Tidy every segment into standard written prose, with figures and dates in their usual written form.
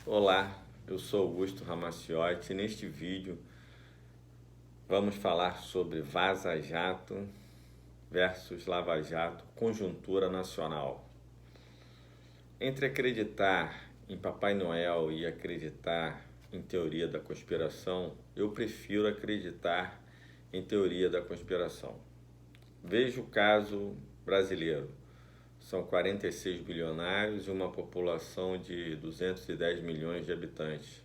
Olá, eu sou Augusto Ramacciotti e neste vídeo vamos falar sobre Vaza Jato versus Lava Jato, conjuntura nacional. Entre acreditar em Papai Noel e acreditar em teoria da conspiração, eu prefiro acreditar em teoria da conspiração. Veja o caso brasileiro. São 46 bilionários e uma população de 210 milhões de habitantes.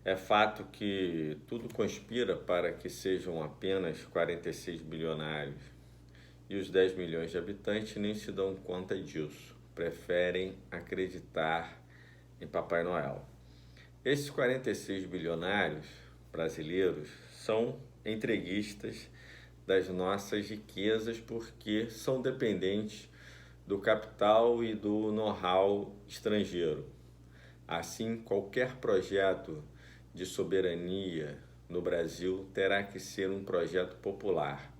É fato que tudo conspira para que sejam apenas 46 bilionários e os 10 milhões de habitantes nem se dão conta disso, preferem acreditar em Papai Noel. Esses 46 bilionários brasileiros são entreguistas das nossas riquezas porque são dependentes do capital e do know-how estrangeiro. Assim, qualquer projeto de soberania no Brasil terá que ser um projeto popular.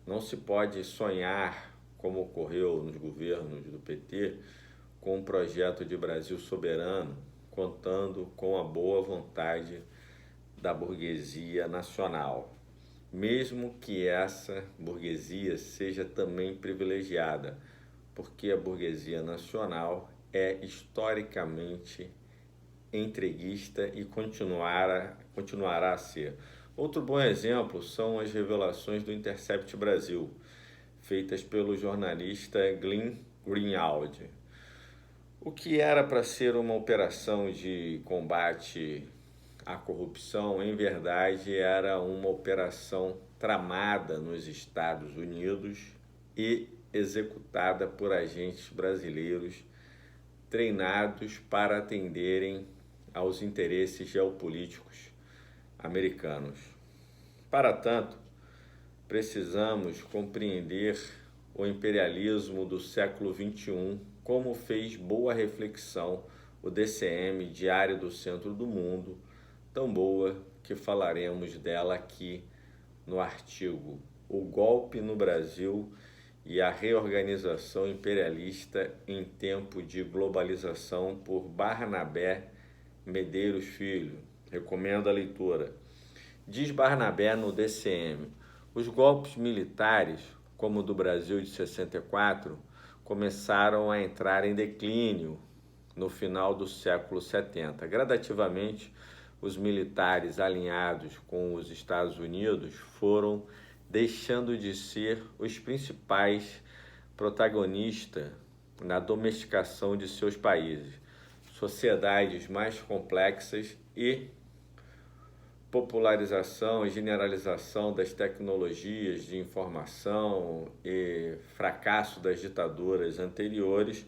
Não se pode sonhar, como ocorreu nos governos do PT, com um projeto de Brasil soberano, contando com a boa vontade da burguesia nacional, mesmo que essa burguesia seja também privilegiada, porque a burguesia nacional é historicamente entreguista e continuará a ser. Outro bom exemplo são as revelações do Intercept Brasil, feitas pelo jornalista Glenn Greenwald. O que era para ser uma operação de combate à corrupção, em verdade, era uma operação tramada nos Estados Unidos e executada por agentes brasileiros treinados para atenderem aos interesses geopolíticos americanos. Para tanto, precisamos compreender o imperialismo do século XXI, como fez boa reflexão o DCM, Diário do Centro do Mundo, tão boa que falaremos dela aqui no artigo O Golpe no Brasil e a Reorganização Imperialista em Tempo de Globalização, por Barnabé Medeiros Filho. Recomendo a leitura. Diz Barnabé no DCM: os golpes militares, como o do Brasil de 64, começaram a entrar em declínio no final do século 70. Gradativamente, os militares alinhados com os Estados Unidos foram deixando de ser os principais protagonistas na domesticação de seus países. Sociedades mais complexas e popularização e generalização das tecnologias de informação e fracasso das ditaduras anteriores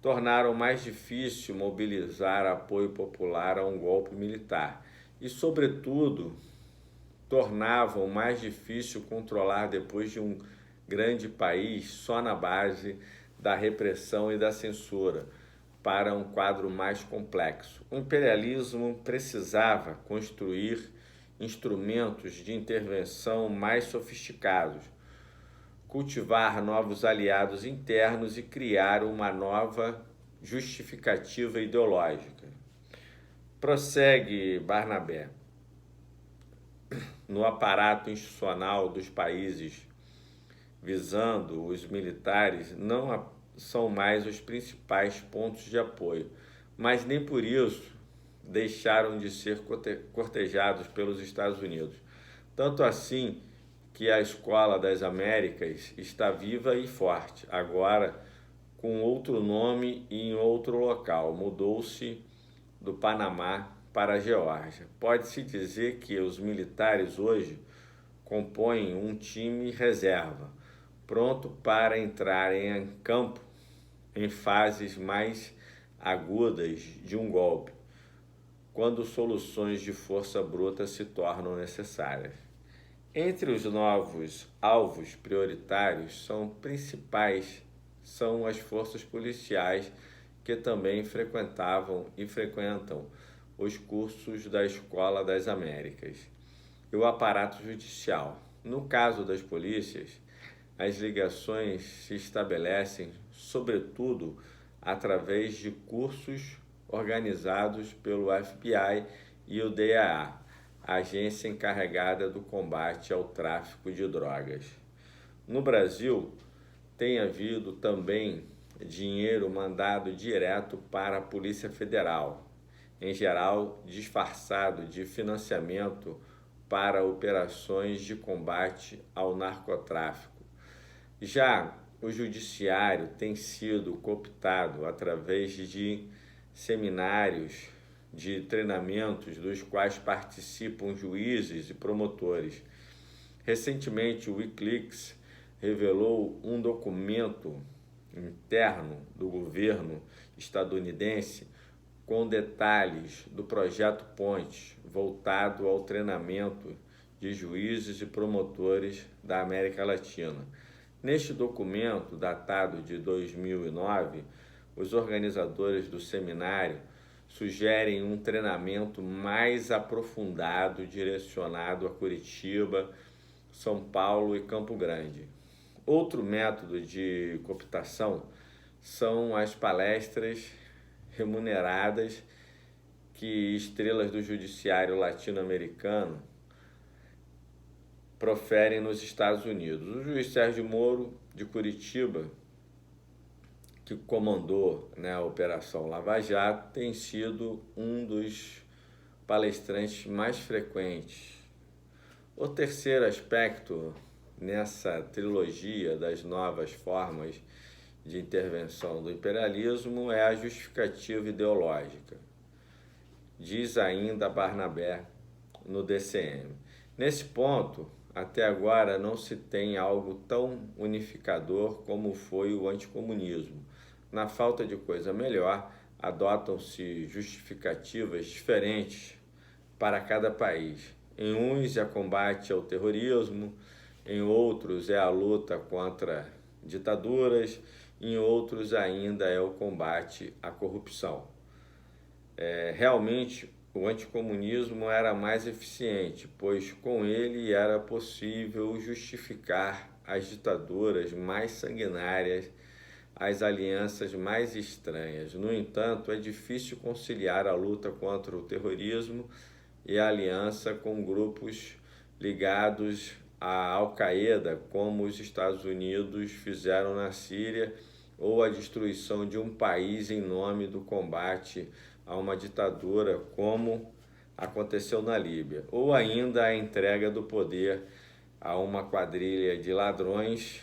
tornaram mais difícil mobilizar apoio popular a um golpe militar e, sobretudo, tornavam mais difícil controlar depois de um grande país só na base da repressão e da censura, para um quadro mais complexo. O imperialismo precisava construir instrumentos de intervenção mais sofisticados, cultivar novos aliados internos e criar uma nova justificativa ideológica. Prossegue Barnabé: no aparato institucional dos países visando os militares não são mais os principais pontos de apoio, mas nem por isso deixaram de ser cortejados pelos Estados Unidos. Tanto assim que a Escola das Américas está viva e forte, agora com outro nome e em outro local. Mudou-se do Panamá para a Geórgia. Pode-se dizer que os militares hoje compõem um time reserva, pronto para entrar em campo em fases mais agudas de um golpe, quando soluções de força bruta se tornam necessárias. Entre os novos alvos prioritários são as forças policiais, que também frequentavam e frequentam os cursos da Escola das Américas, e o aparato judicial. No caso das polícias, as ligações se estabelecem, sobretudo, através de cursos organizados pelo FBI e o DEA, a agência encarregada do combate ao tráfico de drogas. No Brasil, tem havido também dinheiro mandado direto para a Polícia Federal, em geral disfarçado de financiamento para operações de combate ao narcotráfico. Já o judiciário tem sido cooptado através de seminários de treinamentos dos quais participam juízes e promotores. Recentemente, o Wikileaks revelou um documento interno do governo estadunidense com detalhes do projeto Ponte, voltado ao treinamento de juízes e promotores da América Latina. Neste documento, datado de 2009, os organizadores do seminário sugerem um treinamento mais aprofundado direcionado a Curitiba, São Paulo e Campo Grande. Outro método de cooptação são as palestras remuneradas que estrelas do judiciário latino-americano proferem nos Estados Unidos. O juiz Sérgio Moro, de Curitiba, que comandou, a Operação Lava Jato, tem sido um dos palestrantes mais frequentes. O terceiro aspecto nessa trilogia das novas formas de intervenção do imperialismo é a justificativa ideológica, diz ainda Barnabé no DCM. Nesse ponto, até agora não se tem algo tão unificador como foi o anticomunismo. Na falta de coisa melhor, adotam-se justificativas diferentes para cada país. Em uns é combate ao terrorismo, em outros é a luta contra ditaduras, em outros ainda é o combate à corrupção. Realmente, o anticomunismo era mais eficiente, pois com ele era possível justificar as ditaduras mais sanguinárias, as alianças mais estranhas. No entanto, é difícil conciliar a luta contra o terrorismo e a aliança com grupos ligados à Al-Qaeda, como os Estados Unidos fizeram na Síria, ou a destruição de um país em nome do combate a uma ditadura, como aconteceu na Líbia, ou ainda a entrega do poder a uma quadrilha de ladrões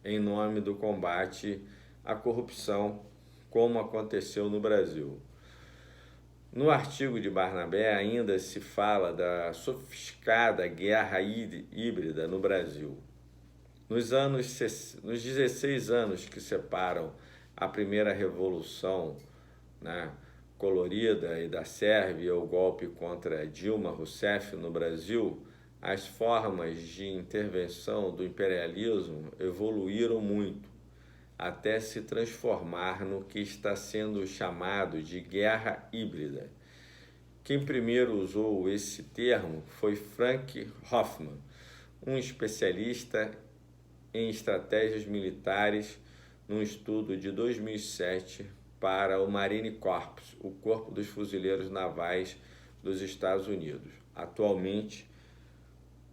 em nome do combate à corrupção, como aconteceu no Brasil. No artigo de Barnabé ainda se fala da sofisticada guerra híbrida no Brasil. Nos 16 anos que separam a primeira revolução, colorida e da Sérvia, o golpe contra Dilma Rousseff no Brasil, as formas de intervenção do imperialismo evoluíram muito, até se transformar no que está sendo chamado de guerra híbrida. Quem primeiro usou esse termo foi Frank Hoffman, um especialista em estratégias militares, num estudo de 2007 para o Marine Corps, o Corpo dos Fuzileiros Navais dos Estados Unidos. Atualmente,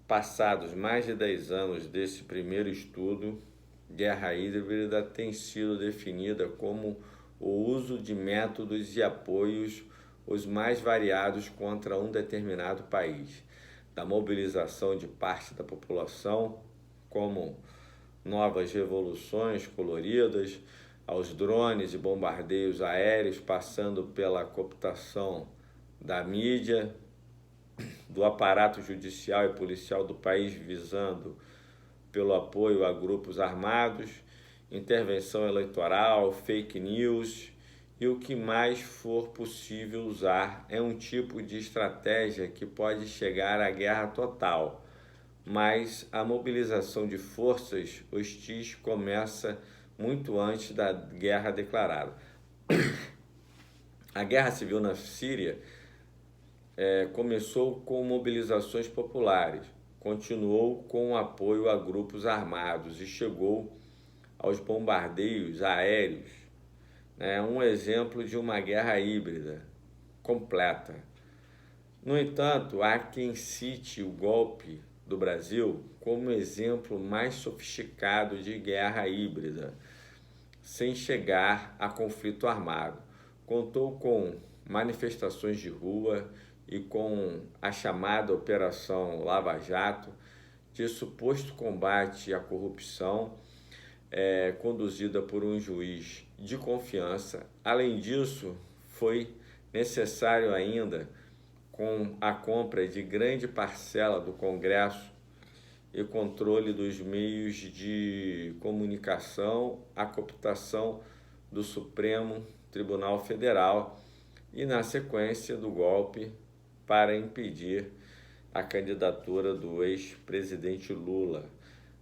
passados mais de 10 anos desse primeiro estudo, guerra híbrida tem sido definida como o uso de métodos e apoios os mais variados contra um determinado país, da mobilização de parte da população, como novas revoluções coloridas, aos drones e bombardeios aéreos, passando pela cooptação da mídia, do aparato judicial e policial do país, visando pelo apoio a grupos armados, intervenção eleitoral, fake news, e o que mais for possível usar é um tipo de estratégia que pode chegar à guerra total, mas a mobilização de forças hostis começa muito antes da guerra declarada. A guerra civil na Síria começou com mobilizações populares, continuou com apoio a grupos armados e chegou aos bombardeios aéreos É um exemplo de uma guerra híbrida completa. No entanto, há quem cite o golpe do Brasil como exemplo mais sofisticado de guerra híbrida, sem chegar a conflito armado. Contou com manifestações de rua e com a chamada Operação Lava Jato, de suposto combate à corrupção, conduzida por um juiz de confiança. Além disso, foi necessário ainda, com a compra de grande parcela do Congresso e controle dos meios de comunicação, a cooptação do Supremo Tribunal Federal e, na sequência do golpe, para impedir a candidatura do ex-presidente Lula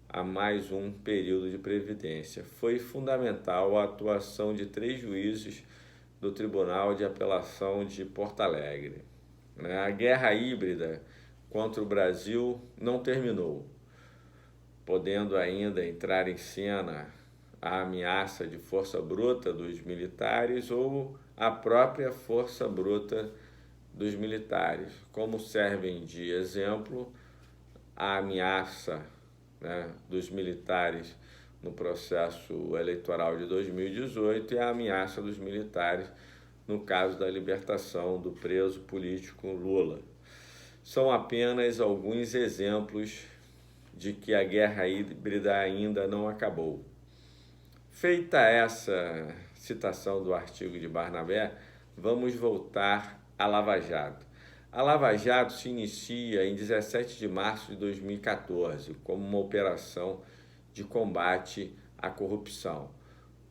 a mais um período de previdência. Foi fundamental a atuação de 3 juízes do Tribunal de Apelação de Porto Alegre. A guerra híbrida contra o Brasil não terminou, podendo ainda entrar em cena a ameaça de força bruta dos militares ou a própria força bruta dos militares, como servem de exemplo a ameaça, dos militares no processo eleitoral de 2018 e a ameaça dos militares no caso da libertação do preso político Lula. São apenas alguns exemplos de que a guerra híbrida ainda não acabou. Feita essa citação do artigo de Barnabé, vamos voltar à Lava Jato. A Lava Jato se inicia em 17 de março de 2014 como uma operação de combate à corrupção.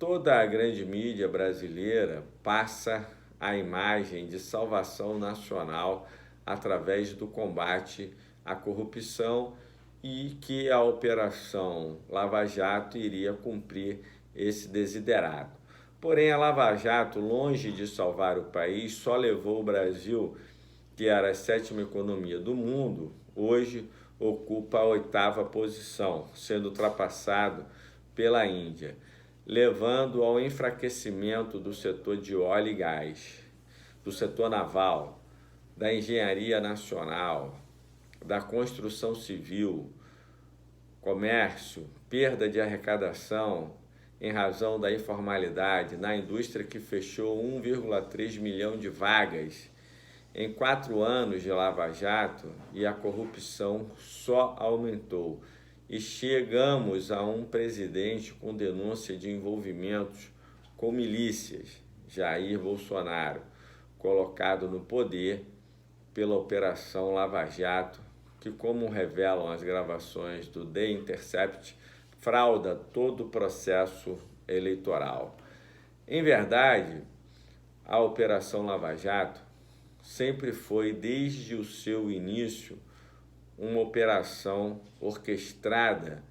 Toda a grande mídia brasileira passa a imagem de salvação nacional através do combate à corrupção e que a Operação Lava Jato iria cumprir esse desiderado. Porém, a Lava Jato, longe de salvar o país, só levou o Brasil, que era a 7ª economia do mundo, hoje ocupa a 8ª posição, sendo ultrapassado pela Índia, levando ao enfraquecimento do setor de óleo e gás, do setor naval, da engenharia nacional, da construção civil, comércio, perda de arrecadação em razão da informalidade na indústria, que fechou 1,3 milhão de vagas em 4 anos de Lava Jato, e a corrupção só aumentou. E chegamos a um presidente com denúncia de envolvimentos com milícias, Jair Bolsonaro, colocado no poder pela Operação Lava Jato, que, como revelam as gravações do The Intercept, frauda todo o processo eleitoral. Em verdade, a Operação Lava Jato sempre foi, desde o seu início, uma operação orquestrada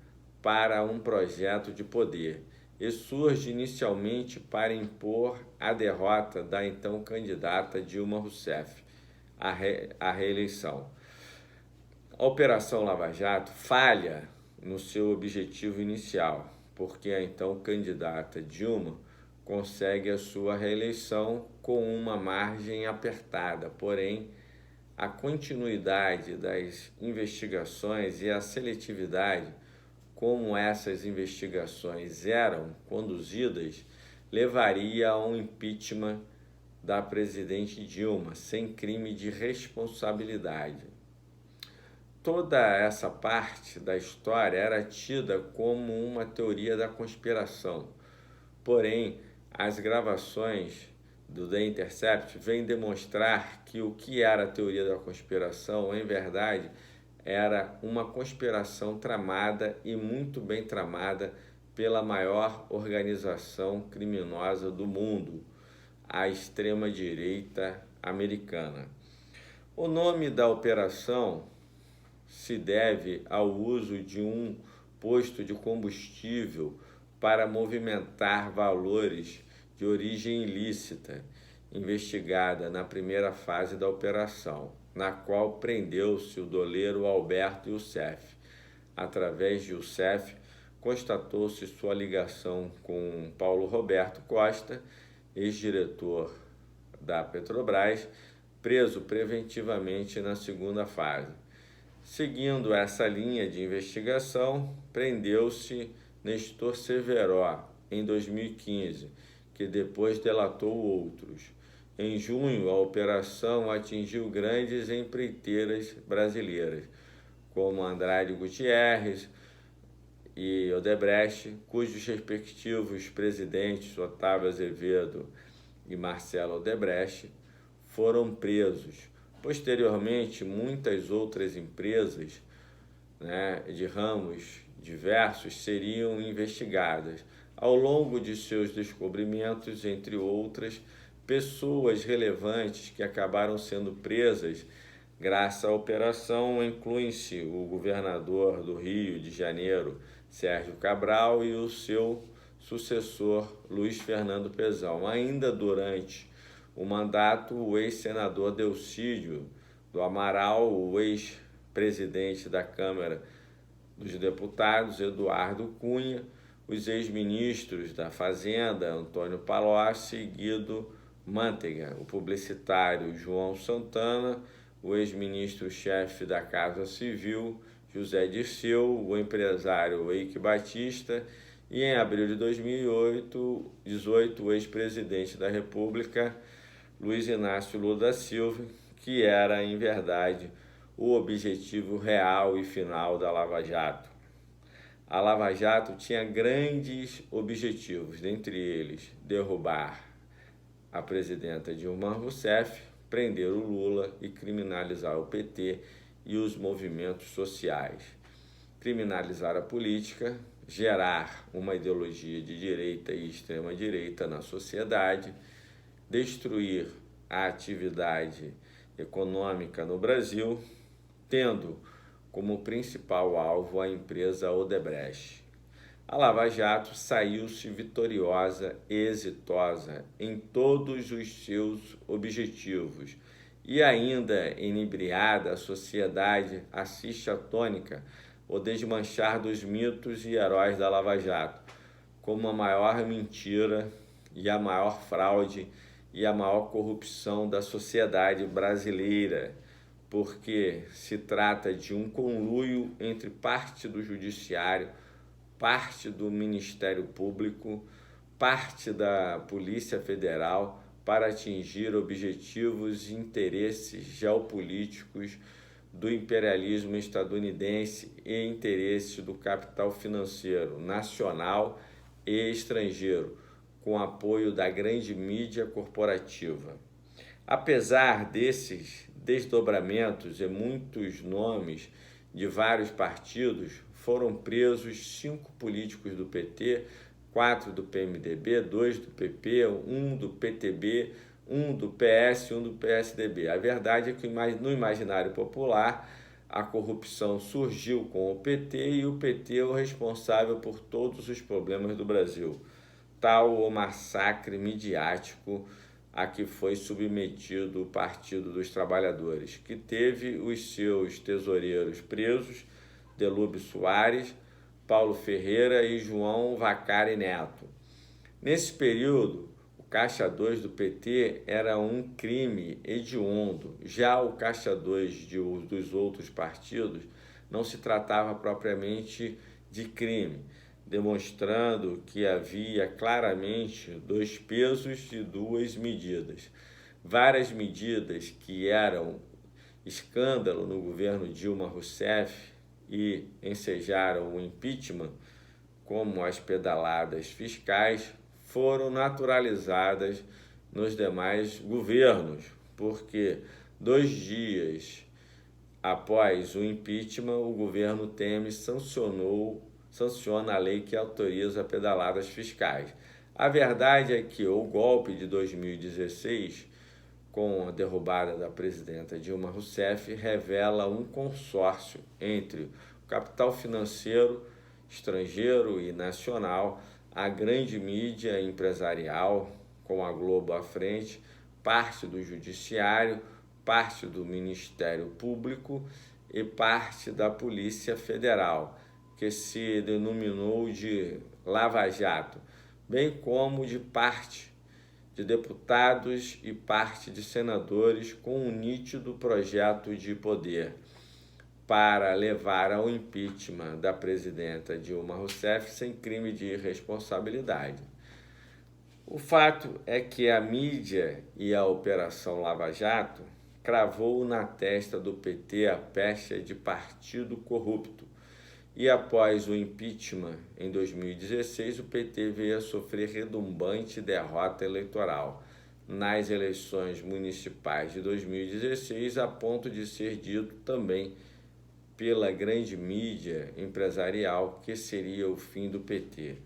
para um projeto de poder, e surge inicialmente para impor a derrota da então candidata Dilma Rousseff à reeleição. A Operação Lava Jato falha no seu objetivo inicial, porque a então candidata Dilma consegue a sua reeleição com uma margem apertada, porém a continuidade das investigações e a seletividade como essas investigações eram conduzidas levaria a um impeachment da presidente Dilma, sem crime de responsabilidade. Toda essa parte da história era tida como uma teoria da conspiração, porém as gravações do The Intercept vêm demonstrar que o que era a teoria da conspiração, em verdade, era uma conspiração tramada e muito bem tramada pela maior organização criminosa do mundo, a extrema-direita americana. O nome da operação se deve ao uso de um posto de combustível para movimentar valores de origem ilícita, investigada na primeira fase da operação, na qual prendeu-se o doleiro Alberto Youssef. Através de Youssef, constatou-se sua ligação com Paulo Roberto Costa ex-diretor da Petrobras, preso preventivamente na segunda fase. Seguindo essa linha de investigação, prendeu-se Nestor Severó em 2015, que depois delatou outros. Em junho, a operação atingiu grandes empreiteiras brasileiras, como Andrade Gutierrez e Odebrecht, cujos respectivos presidentes, Otávio Azevedo e Marcelo Odebrecht, foram presos. Posteriormente, muitas outras empresas, de ramos diversos seriam investigadas. Ao longo de seus descobrimentos, entre outras, pessoas relevantes que acabaram sendo presas graças à operação incluem-se o governador do Rio de Janeiro, Sérgio Cabral, e o seu sucessor, Luiz Fernando Pezão. Ainda durante o mandato, o ex-senador Delcídio do Amaral, o ex-presidente da Câmara dos Deputados, Eduardo Cunha, os ex-ministros da Fazenda, Antônio Palocci e Guido Mantega, o publicitário João Santana, o ex-ministro-chefe da Casa Civil, José Dirceu, o empresário Eike Batista e, em abril de 2018, o ex-presidente da República, Luiz Inácio Lula da Silva, que era, em verdade, o objetivo real e final da Lava Jato. A Lava Jato tinha grandes objetivos, dentre eles derrubar a presidenta Dilma Rousseff, prender o Lula e criminalizar o PT e os movimentos sociais, criminalizar a política, gerar uma ideologia de direita e extrema-direita na sociedade, destruir a atividade econômica no Brasil, tendo como principal alvo a empresa Odebrecht. A Lava Jato saiu-se vitoriosa e exitosa em todos os seus objetivos e ainda inebriada, a sociedade assiste atônica o desmanchar dos mitos e heróis da Lava Jato como a maior mentira e a maior fraude e a maior corrupção da sociedade brasileira, porque se trata de um conluio entre parte do Judiciário, parte do Ministério Público, parte da Polícia Federal para atingir objetivos e interesses geopolíticos do imperialismo estadunidense e interesses do capital financeiro nacional e estrangeiro, com apoio da grande mídia corporativa. Apesar desses desdobramentos e muitos nomes de vários partidos, foram presos 5 políticos do PT, 4 do PMDB, 2 do PP, 1 do PTB, 1 do PS e 1 do PSDB. A verdade é que no imaginário popular a corrupção surgiu com o PT e o PT é o responsável por todos os problemas do Brasil. Tal o massacre midiático a que foi submetido o Partido dos Trabalhadores, que teve os seus tesoureiros presos, Delúbio Soares, Paulo Ferreira e João Vacari Neto. Nesse período, o Caixa 2 do PT era um crime hediondo. Já o Caixa 2 dos outros partidos não se tratava propriamente de crime, demonstrando que havia claramente 2 pesos e 2 medidas. Várias medidas que eram escândalo no governo Dilma Rousseff e ensejaram o impeachment, como as pedaladas fiscais, foram naturalizadas nos demais governos, porque 2 dias após o impeachment, o governo Temer sanciona a lei que autoriza pedaladas fiscais. A verdade é que o golpe de 2016, com a derrubada da presidenta Dilma Rousseff, revela um consórcio entre o capital financeiro estrangeiro e nacional, a grande mídia empresarial, com a Globo à frente, parte do Judiciário, parte do Ministério Público e parte da Polícia Federal, que se denominou de Lava Jato, bem como de parte de deputados e parte de senadores com um nítido projeto de poder para levar ao impeachment da presidenta Dilma Rousseff sem crime de irresponsabilidade. O fato é que a mídia e a Operação Lava Jato cravou na testa do PT a pecha de partido corrupto. E após o impeachment em 2016, o PT veio a sofrer retumbante derrota eleitoral nas eleições municipais de 2016, a ponto de ser dito também pela grande mídia empresarial que seria o fim do PT.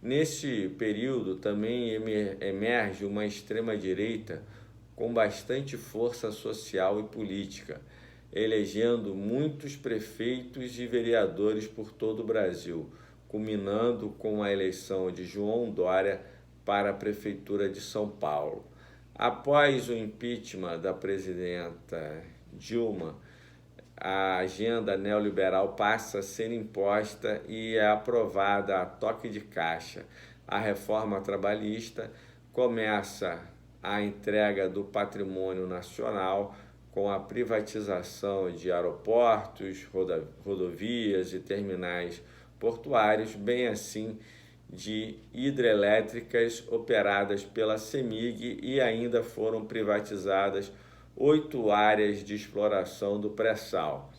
Nesse período também emerge uma extrema-direita com bastante força social e política, elegendo muitos prefeitos e vereadores por todo o Brasil, culminando com a eleição de João Dória para a Prefeitura de São Paulo. Após o impeachment da presidenta Dilma, a agenda neoliberal passa a ser imposta e é aprovada a toque de caixa. A reforma trabalhista começa a entrega do patrimônio nacional com a privatização de aeroportos, rodovias e terminais portuários, bem assim de hidrelétricas operadas pela CEMIG, e ainda foram privatizadas 8 áreas de exploração do pré-sal.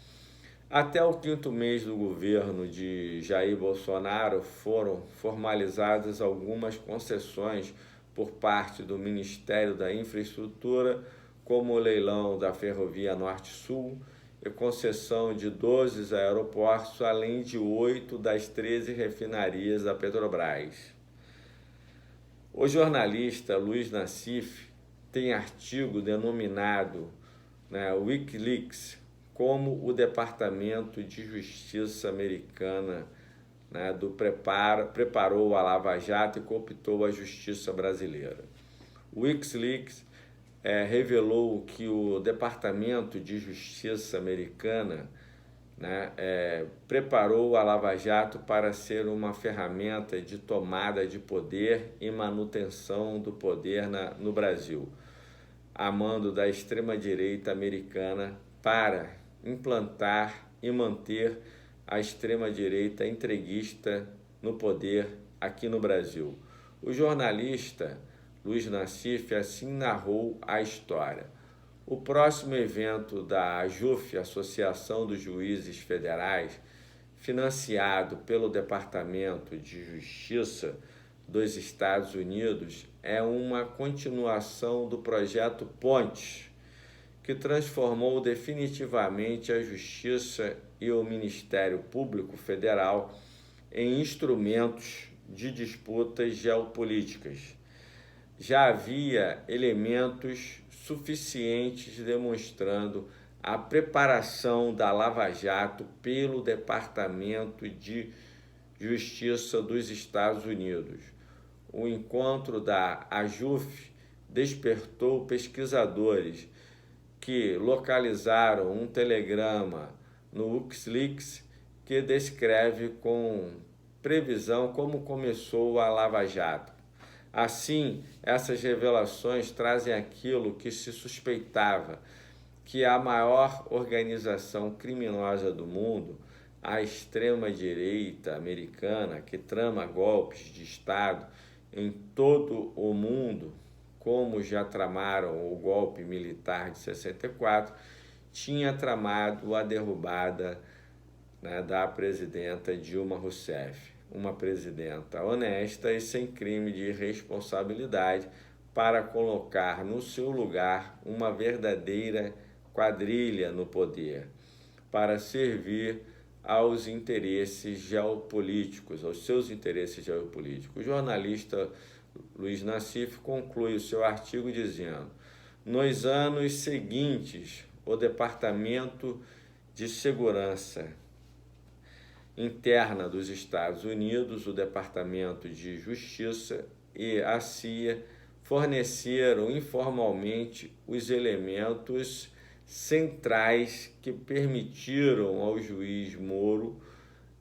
Até o 5º mês do governo de Jair Bolsonaro foram formalizadas algumas concessões por parte do Ministério da Infraestrutura, como o leilão da Ferrovia Norte-Sul e concessão de 12 aeroportos, além de 8 das 13 refinarias da Petrobras. O jornalista Luiz Nassif tem artigo denominado Wikileaks como o Departamento de Justiça americana preparou a Lava Jato e cooptou a justiça brasileira. O Wikileaks revelou que o Departamento de Justiça americana preparou a Lava Jato para ser uma ferramenta de tomada de poder e manutenção do poder no Brasil, a mando da extrema-direita americana, para implantar e manter a extrema-direita entreguista no poder aqui no Brasil. O jornalista Luiz Nassif assim narrou a história. O próximo evento da AJUF, Associação dos Juízes Federais, financiado pelo Departamento de Justiça dos Estados Unidos, é uma continuação do projeto Pontes, que transformou definitivamente a Justiça e o Ministério Público Federal em instrumentos de disputas geopolíticas. Já havia elementos suficientes demonstrando a preparação da Lava Jato pelo Departamento de Justiça dos Estados Unidos. O encontro da AJUF despertou pesquisadores que localizaram um telegrama no Wikileaks que descreve com previsão como começou a Lava Jato. Assim, essas revelações trazem aquilo que se suspeitava, que a maior organização criminosa do mundo, a extrema-direita americana, que trama golpes de Estado em todo o mundo, como já tramaram o golpe militar de 64, tinha tramado a derrubada da presidenta Dilma Rousseff, uma presidenta honesta e sem crime de irresponsabilidade, para colocar no seu lugar uma verdadeira quadrilha no poder, para servir aos interesses geopolíticos, aos seus interesses geopolíticos. O jornalista Luiz Nassif conclui o seu artigo dizendo: nos anos seguintes, o Departamento de Segurança Interna dos Estados Unidos, o Departamento de Justiça e a CIA forneceram informalmente os elementos centrais que permitiram ao juiz Moro,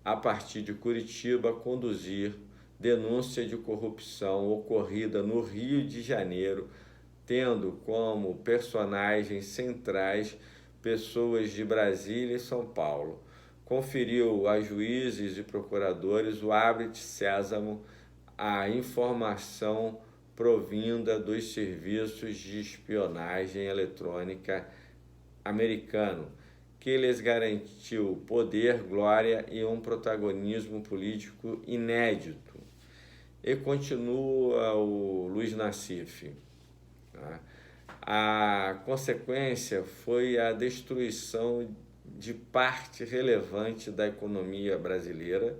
a partir de Curitiba, conduzir denúncia de corrupção ocorrida no Rio de Janeiro, tendo como personagens centrais pessoas de Brasília e São Paulo. Conferiu a juízes e procuradores o habeas sésamo, a informação provinda dos serviços de espionagem eletrônica americano, que lhes garantiu poder, glória e um protagonismo político inédito. E continua o Luiz Nassif. A consequência foi a destruição de parte relevante da economia brasileira,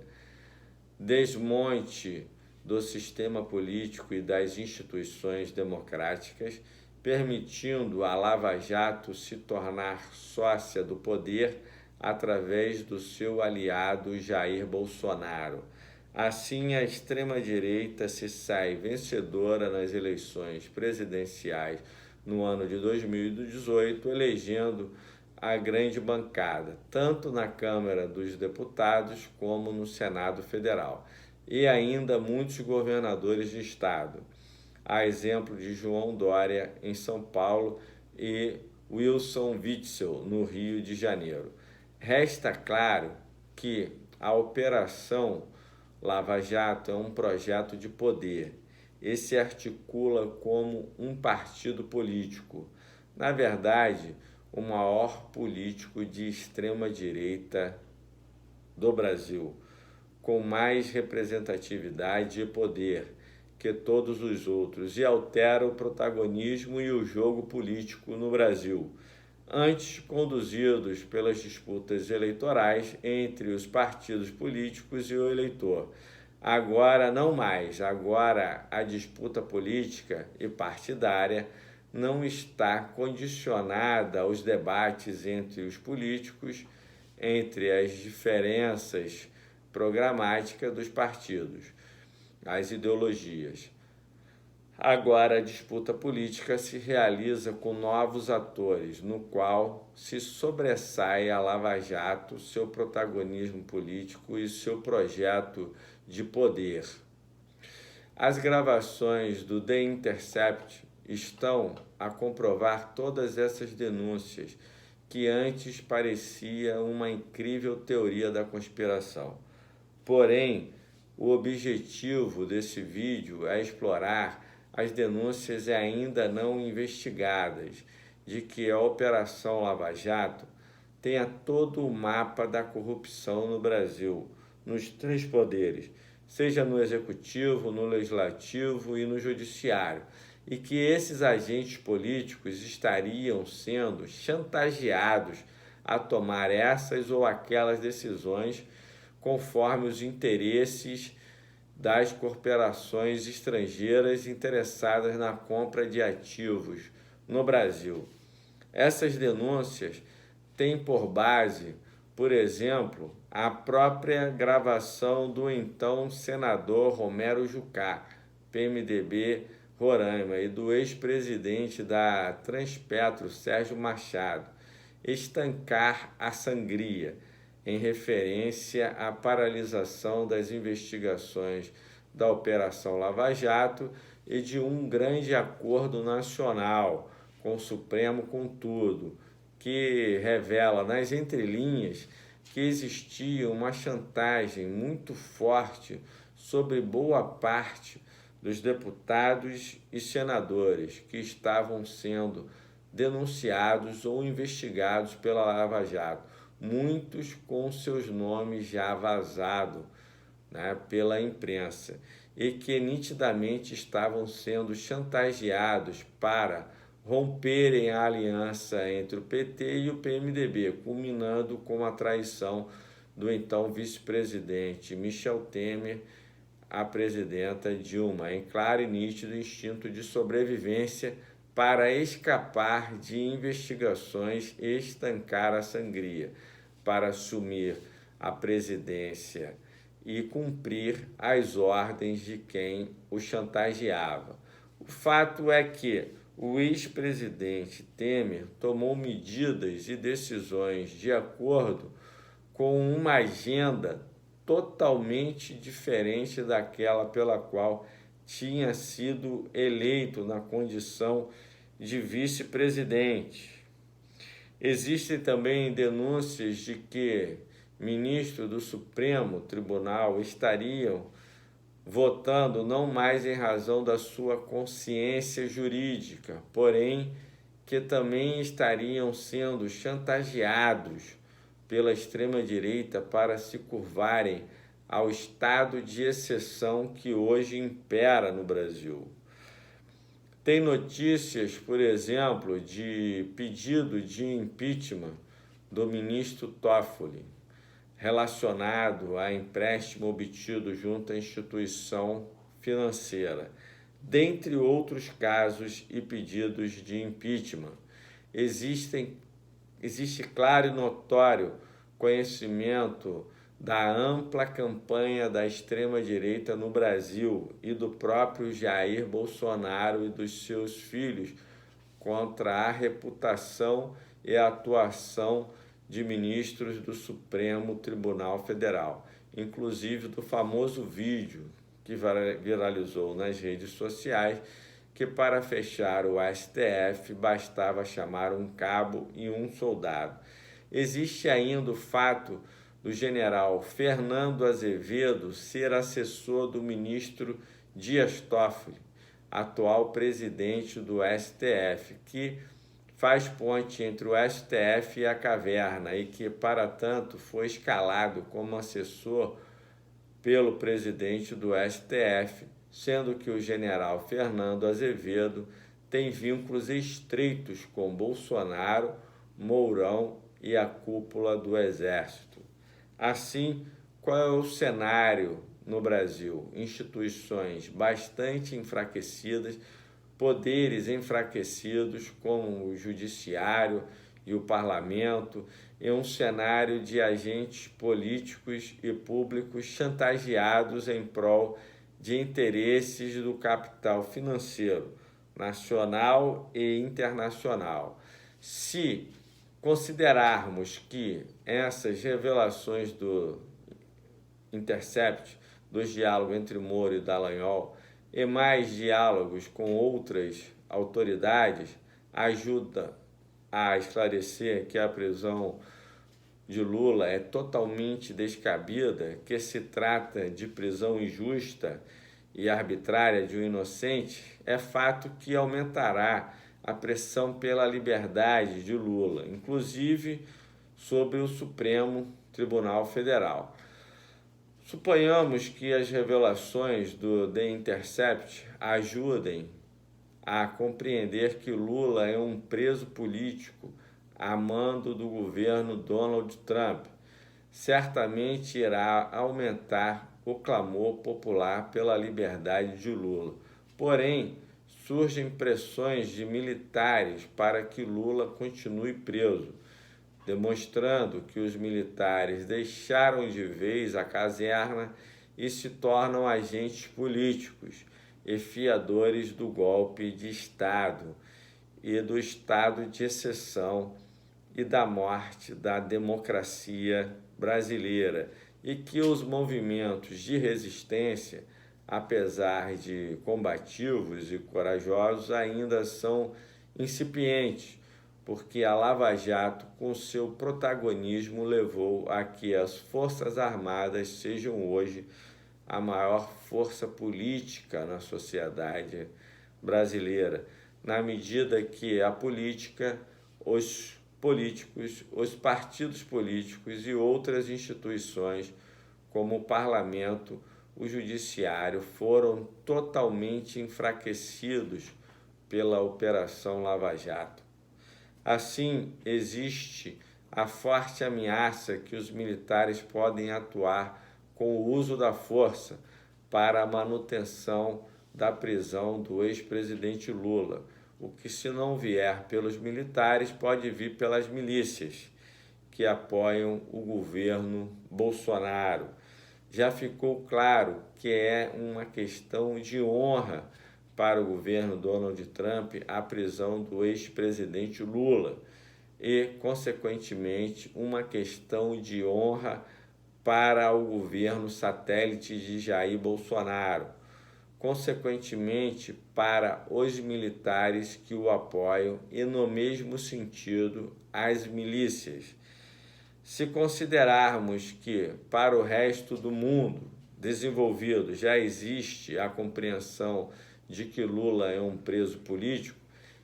desmonte do sistema político e das instituições democráticas, permitindo a Lava Jato se tornar sócia do poder através do seu aliado Jair Bolsonaro. Assim, a extrema-direita se sai vencedora nas eleições presidenciais no ano de 2018, elegendo a grande bancada, tanto na Câmara dos Deputados como no Senado Federal, e ainda muitos governadores de estado, a exemplo de João Dória em São Paulo e Wilson Witzel no Rio de Janeiro. Resta claro que a Operação Lava Jato é um projeto de poder e se articula como um partido político. Na verdade, o maior político de extrema-direita do Brasil, com mais representatividade e poder que todos os outros, e altera o protagonismo e o jogo político no Brasil, antes conduzidos pelas disputas eleitorais entre os partidos políticos e o eleitor. Agora não mais, agora a disputa política e partidária não está condicionada aos debates entre os políticos, entre as diferenças programáticas dos partidos, as ideologias. Agora a disputa política se realiza com novos atores, no qual se sobressai a Lava Jato, seu protagonismo político e seu projeto de poder. As gravações do The Intercept estão a comprovar todas essas denúncias, que antes parecia uma incrível teoria da conspiração. Porém, o objetivo desse vídeo é explorar as denúncias ainda não investigadas de que a Operação Lava Jato tenha todo o mapa da corrupção no Brasil, nos três poderes, seja no Executivo, no Legislativo e no Judiciário, e que esses agentes políticos estariam sendo chantageados a tomar essas ou aquelas decisões conforme os interesses das corporações estrangeiras interessadas na compra de ativos no Brasil. Essas denúncias têm por base, por exemplo, a própria gravação do então senador Romero Jucá, PMDB Roraima, e do ex-presidente da Transpetro, Sérgio Machado, estancar a sangria, em referência à paralisação das investigações da Operação Lava Jato e de um grande acordo nacional com o Supremo com tudo, que revela nas entrelinhas que existia uma chantagem muito forte sobre boa parte dos deputados e senadores que estavam sendo denunciados ou investigados pela Lava Jato, muitos com seus nomes já vazados, pela imprensa, e que nitidamente estavam sendo chantageados para romperem a aliança entre o PT e o PMDB, culminando com a traição do então vice-presidente Michel Temer à presidenta Dilma, em claro e nítido instinto de sobrevivência para escapar de investigações e estancar a sangria, para assumir a presidência e cumprir as ordens de quem o chantageava. O fato é que o ex-presidente Temer tomou medidas e decisões de acordo com uma agenda totalmente diferente daquela pela qual tinha sido eleito na condição de vice-presidente. Existem também denúncias de que ministros do Supremo Tribunal estariam votando não mais em razão da sua consciência jurídica, porém que também estariam sendo chantageados pela extrema-direita para se curvarem ao estado de exceção que hoje impera no Brasil. Tem notícias, por exemplo, de pedido de impeachment do ministro Toffoli, relacionado a empréstimo obtido junto à instituição financeira, dentre outros casos e pedidos de impeachment. Existe claro e notório conhecimento da ampla campanha da extrema-direita no Brasil e do próprio Jair Bolsonaro e dos seus filhos contra a reputação e a atuação de ministros do Supremo Tribunal Federal, inclusive do famoso vídeo que viralizou nas redes sociais, que para fechar o STF bastava chamar um cabo e um soldado. Existe ainda o fato do general Fernando Azevedo ser assessor do ministro Dias Toffoli, atual presidente do STF, que faz ponte entre o STF e a caverna e que, para tanto, foi escalado como assessor pelo presidente do STF, sendo que o general Fernando Azevedo tem vínculos estreitos com Bolsonaro, Mourão e a cúpula do Exército. Assim, qual é o cenário no Brasil? Instituições bastante enfraquecidas, poderes enfraquecidos como o judiciário e o parlamento, e um cenário de agentes políticos e públicos chantageados em prol de interesses do capital financeiro, nacional e internacional. Se considerarmos que essas revelações do Intercept, dos diálogos entre Moro e Dallagnol, e mais diálogos com outras autoridades, ajuda a esclarecer que a prisão de Lula é totalmente descabida, que se trata de prisão injusta e arbitrária de um inocente, é fato que aumentará a pressão pela liberdade de Lula, inclusive sobre o Supremo Tribunal Federal. Suponhamos que as revelações do The Intercept ajudem a compreender que Lula é um preso político a mando do governo Donald Trump. Certamente irá aumentar o clamor popular pela liberdade de Lula. Porém, surgem pressões de militares para que Lula continue preso, demonstrando que os militares deixaram de vez a caserna e se tornam agentes políticos e fiadores do golpe de Estado e do estado de exceção e da morte da democracia brasileira, e que os movimentos de resistência, apesar de combativos e corajosos, ainda são incipientes, porque a Lava Jato, com seu protagonismo, levou a que as Forças Armadas sejam hoje a maior força política na sociedade brasileira, na medida que a política, os políticos, os partidos políticos e outras instituições, como o parlamento, o judiciário, foram totalmente enfraquecidos pela Operação Lava Jato. Assim, existe a forte ameaça que os militares podem atuar com o uso da força para a manutenção da prisão do ex-presidente Lula, o que, se não vier pelos militares, pode vir pelas milícias que apoiam o governo Bolsonaro. Já ficou claro que é uma questão de honra para o governo Donald Trump a prisão do ex-presidente Lula e, consequentemente, uma questão de honra para o governo satélite de Jair Bolsonaro, consequentemente para os militares que o apoiam e, no mesmo sentido, as milícias. Se considerarmos que, para o resto do mundo desenvolvido, já existe a compreensão de que Lula é um preso político,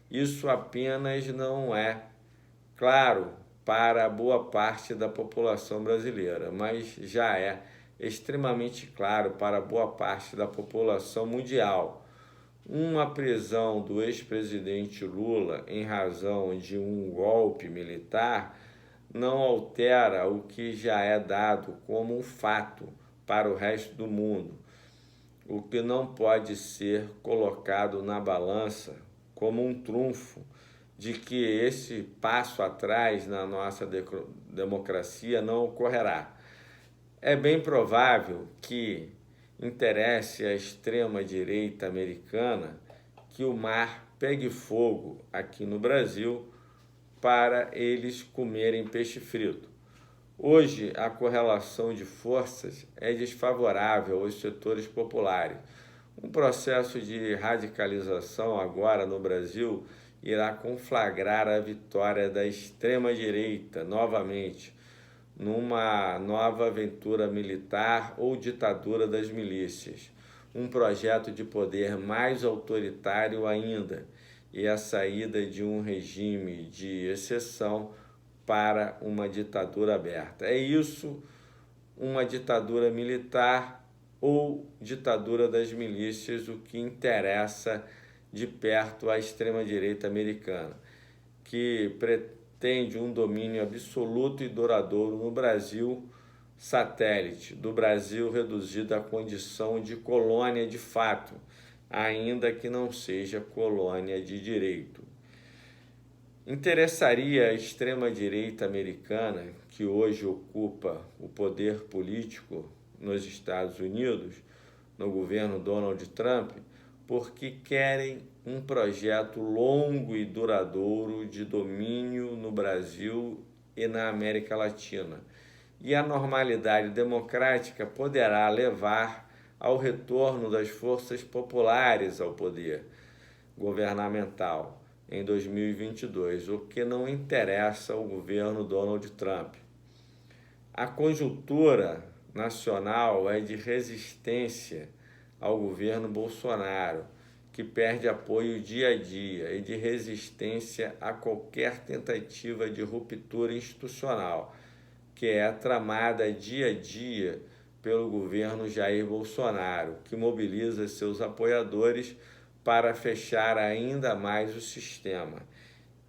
isso apenas não é claro para boa parte da população brasileira, mas já é extremamente claro para boa parte da população mundial. Uma prisão do ex-presidente Lula em razão de um golpe militar não altera o que já é dado como um fato para o resto do mundo, o que não pode ser colocado na balança como um trunfo de que esse passo atrás na nossa democracia não ocorrerá. É bem provável que interesse à extrema-direita americana que o mar pegue fogo aqui no Brasil para eles comerem peixe frito. Hoje, a correlação de forças é desfavorável aos setores populares. Um processo de radicalização agora no Brasil irá conflagrar a vitória da extrema-direita novamente, numa nova aventura militar ou ditadura das milícias, um projeto de poder mais autoritário ainda e a saída de um regime de exceção para uma ditadura aberta. É isso, uma ditadura militar ou ditadura das milícias, o que interessa de perto à extrema-direita americana, que pretende um domínio absoluto e duradouro no Brasil satélite, do Brasil reduzido à condição de colônia de fato, ainda que não seja colônia de direito. Interessaria a extrema-direita americana, que hoje ocupa o poder político nos Estados Unidos, no governo Donald Trump, porque querem um projeto longo e duradouro de domínio no Brasil e na América Latina. E a normalidade democrática poderá levar ao retorno das forças populares ao poder governamental em 2022, o que não interessa ao governo Donald Trump. A conjuntura nacional é de resistência ao governo Bolsonaro, que perde apoio dia a dia, e de resistência a qualquer tentativa de ruptura institucional, que é tramada dia a dia pelo governo Jair Bolsonaro, que mobiliza seus apoiadores para fechar ainda mais o sistema.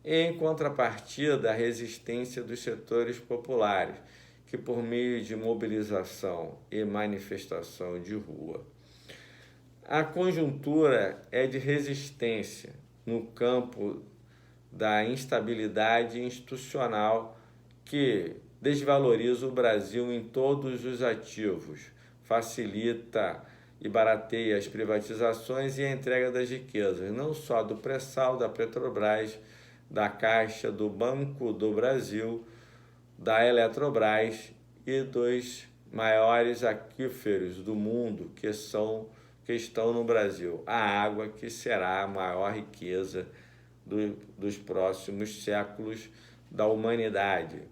Em contrapartida, a resistência dos setores populares, que por meio de mobilização e manifestação de rua. A conjuntura é de resistência no campo da instabilidade institucional que desvaloriza o Brasil em todos os ativos, facilita e barateia as privatizações e a entrega das riquezas, não só do pré-sal, da Petrobras, da Caixa, do Banco do Brasil, da Eletrobras e dos maiores aquíferos do mundo que estão no Brasil. A água, que será a maior riqueza dos próximos séculos da humanidade.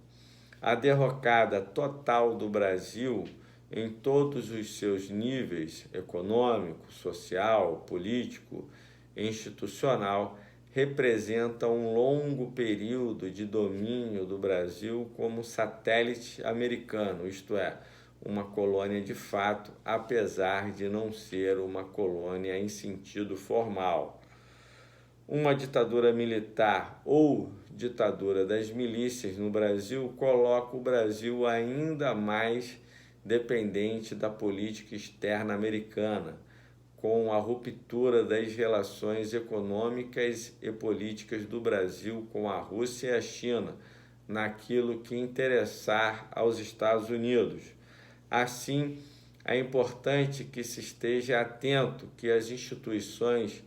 A derrocada total do Brasil em todos os seus níveis, econômico, social, político e institucional, representa um longo período de domínio do Brasil como satélite americano, isto é, uma colônia de fato, apesar de não ser uma colônia em sentido formal. Uma ditadura militar ou ditadura das milícias no Brasil coloca o Brasil ainda mais dependente da política externa americana, com a ruptura das relações econômicas e políticas do Brasil com a Rússia e a China, naquilo que interessar aos Estados Unidos. Assim, é importante que se esteja atento, que as instituições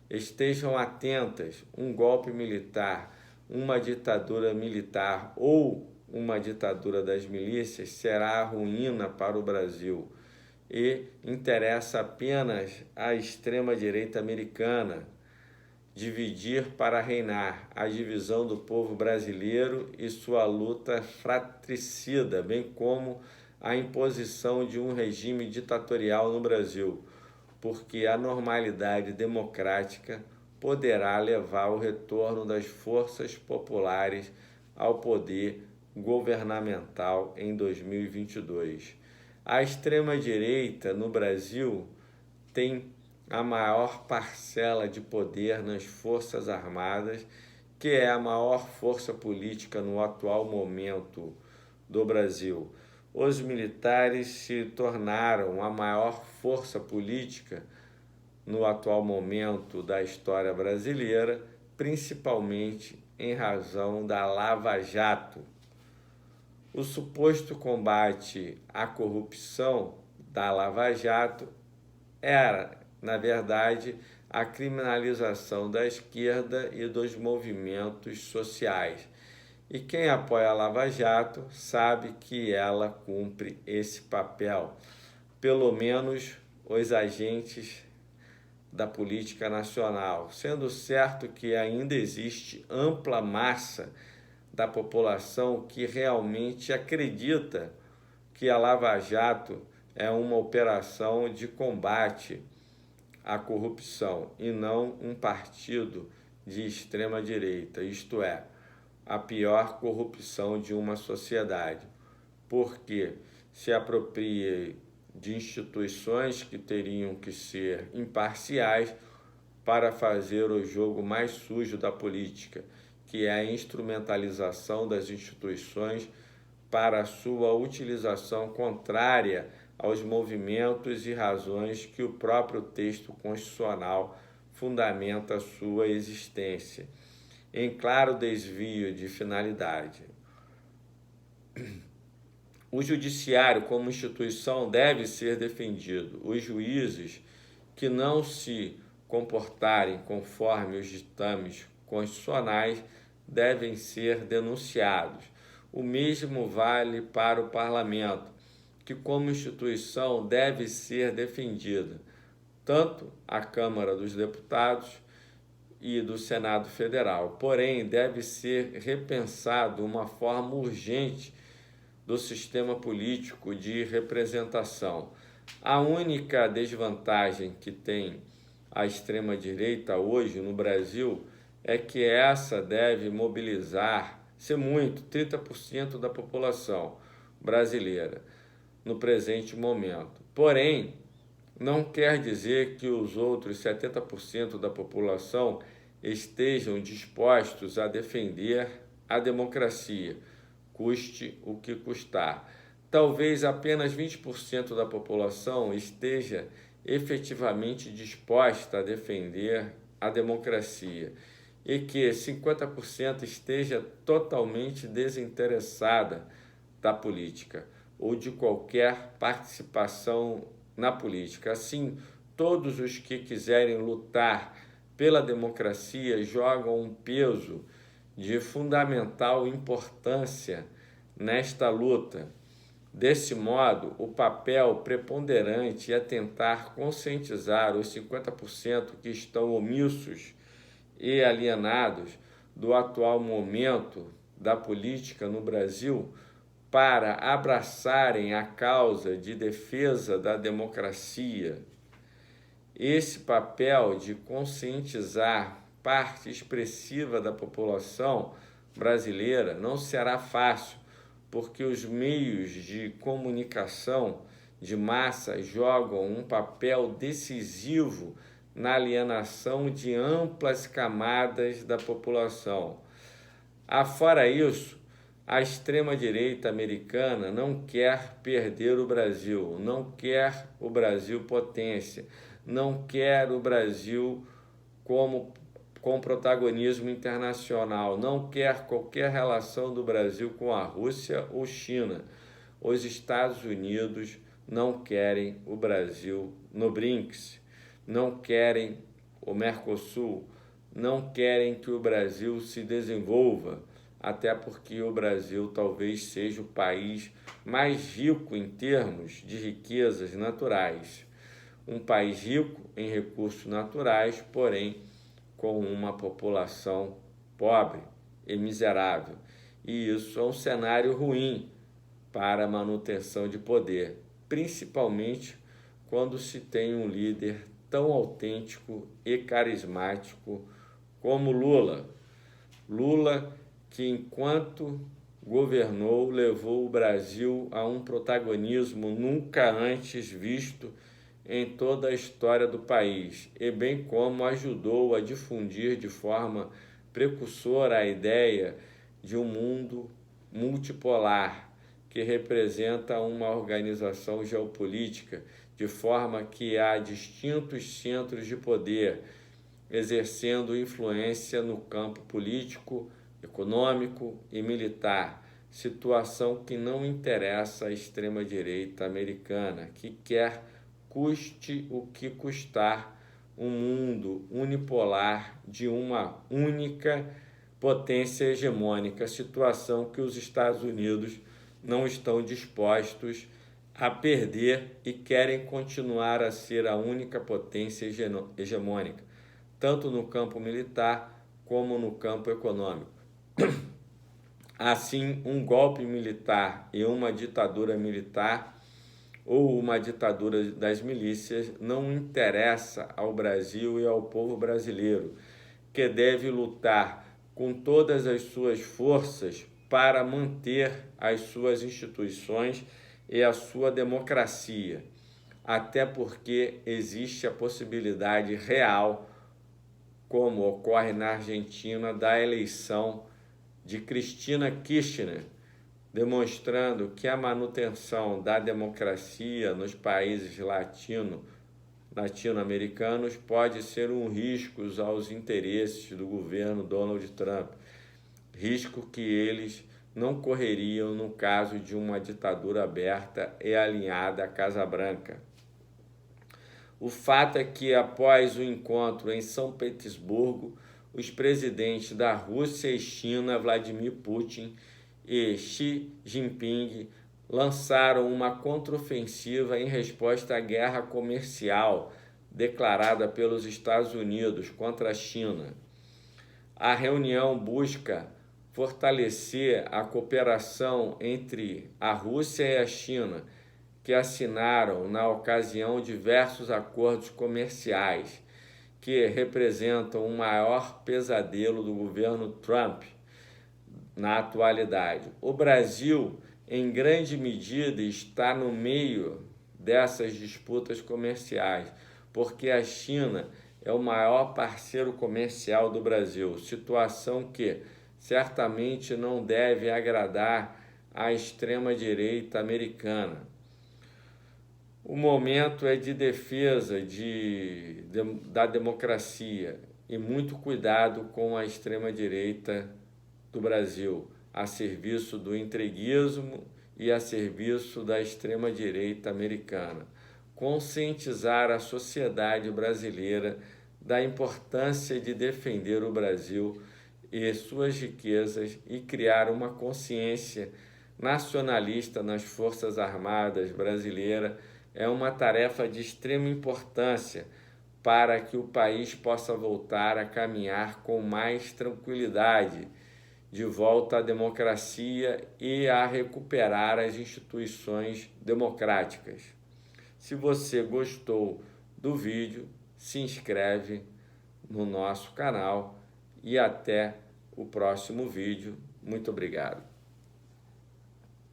estejam atentas. Um golpe militar, uma ditadura militar ou uma ditadura das milícias será a ruína para o Brasil e interessa apenas à extrema-direita americana dividir para reinar, a divisão do povo brasileiro e sua luta fratricida, bem como a imposição de um regime ditatorial no Brasil, porque a normalidade democrática poderá levar ao retorno das forças populares ao poder governamental em 2022. A extrema-direita no Brasil tem a maior parcela de poder nas Forças Armadas, que é a maior força política no atual momento do Brasil. Os militares se tornaram a maior força política no atual momento da história brasileira, principalmente em razão da Lava Jato. O suposto combate à corrupção da Lava Jato era, na verdade, a criminalização da esquerda e dos movimentos sociais. E quem apoia a Lava Jato sabe que ela cumpre esse papel, pelo menos os agentes da política nacional, sendo certo que ainda existe ampla massa da população que realmente acredita que a Lava Jato é uma operação de combate à corrupção e não um partido de extrema-direita, isto é, a pior corrupção de uma sociedade, porque se apropria de instituições que teriam que ser imparciais para fazer o jogo mais sujo da política, que é a instrumentalização das instituições para a sua utilização contrária aos movimentos e razões que o próprio texto constitucional fundamenta a sua existência, em claro desvio de finalidade. O judiciário como instituição deve ser defendido. Os juízes que não se comportarem conforme os ditames constitucionais devem ser denunciados. O mesmo vale para o parlamento, que como instituição deve ser defendida, tanto a Câmara dos Deputados e do Senado Federal. Porém, deve ser repensado uma forma urgente do sistema político de representação. A única desvantagem que tem a extrema-direita hoje no Brasil é que essa deve mobilizar, se muito, 30% da população brasileira no presente momento. Porém, não quer dizer que os outros 70% da população estejam dispostos a defender a democracia, custe o que custar. Talvez apenas 20% da população esteja efetivamente disposta a defender a democracia e que 50% esteja totalmente desinteressada da política ou de qualquer participação na política. Assim, todos os que quiserem lutar pela democracia jogam um peso de fundamental importância nesta luta. Desse modo, o papel preponderante é tentar conscientizar os 50% que estão omissos e alienados do atual momento da política no Brasil para abraçarem a causa de defesa da democracia. Esse papel de conscientizar parte expressiva da população brasileira não será fácil, porque os meios de comunicação de massa jogam um papel decisivo na alienação de amplas camadas da população. Afora isso, a extrema-direita americana não quer perder o Brasil, não quer o Brasil potência, não quer o Brasil com protagonismo internacional, não quer qualquer relação do Brasil com a Rússia ou China. Os Estados Unidos não querem o Brasil no BRICS, não querem o Mercosul, não querem que o Brasil se desenvolva. até porque o Brasil talvez seja o país mais rico em termos de riquezas naturais. Um país rico em recursos naturais, porém com uma população pobre e miserável. E isso é um cenário ruim para a manutenção de poder, principalmente quando se tem um líder tão autêntico e carismático como Lula. Lula, que enquanto governou, levou o Brasil a um protagonismo nunca antes visto em toda a história do país, e bem como ajudou a difundir de forma precursora a ideia de um mundo multipolar, que representa uma organização geopolítica, de forma que há distintos centros de poder exercendo influência no campo político, econômico e militar, situação que não interessa à extrema-direita americana, que quer, custe o que custar, um mundo unipolar de uma única potência hegemônica, situação que os Estados Unidos não estão dispostos a perder e querem continuar a ser a única potência hegemônica, tanto no campo militar como no campo econômico. Assim, um golpe militar e uma ditadura militar ou uma ditadura das milícias não interessa ao Brasil e ao povo brasileiro, que deve lutar com todas as suas forças para manter as suas instituições e a sua democracia, até porque existe a possibilidade real, como ocorre na Argentina, da eleição de Cristina Kirchner, demonstrando que a manutenção da democracia nos países latino-americanos pode ser um risco aos interesses do governo Donald Trump, risco que eles não correriam no caso de uma ditadura aberta e alinhada à Casa Branca. O fato é que, após o encontro em São Petersburgo, os presidentes da Rússia e China, Vladimir Putin e Xi Jinping, lançaram uma contraofensiva em resposta à guerra comercial declarada pelos Estados Unidos contra a China. A reunião busca fortalecer a cooperação entre a Rússia e a China, que assinaram na ocasião diversos acordos comerciais, que representam o maior pesadelo do governo Trump na atualidade. O Brasil, em grande medida, está no meio dessas disputas comerciais, porque a China é o maior parceiro comercial do Brasil, situação que certamente não deve agradar à extrema-direita americana. O momento é de defesa da democracia e muito cuidado com a extrema-direita do Brasil, a serviço do entreguismo e a serviço da extrema-direita americana. Conscientizar a sociedade brasileira da importância de defender o Brasil e suas riquezas e criar uma consciência nacionalista nas Forças Armadas brasileiras é uma tarefa de extrema importância para que o país possa voltar a caminhar com mais tranquilidade, de volta à democracia e a recuperar as instituições democráticas. Se você gostou do vídeo, se inscreve no nosso canal e até o próximo vídeo. Muito obrigado.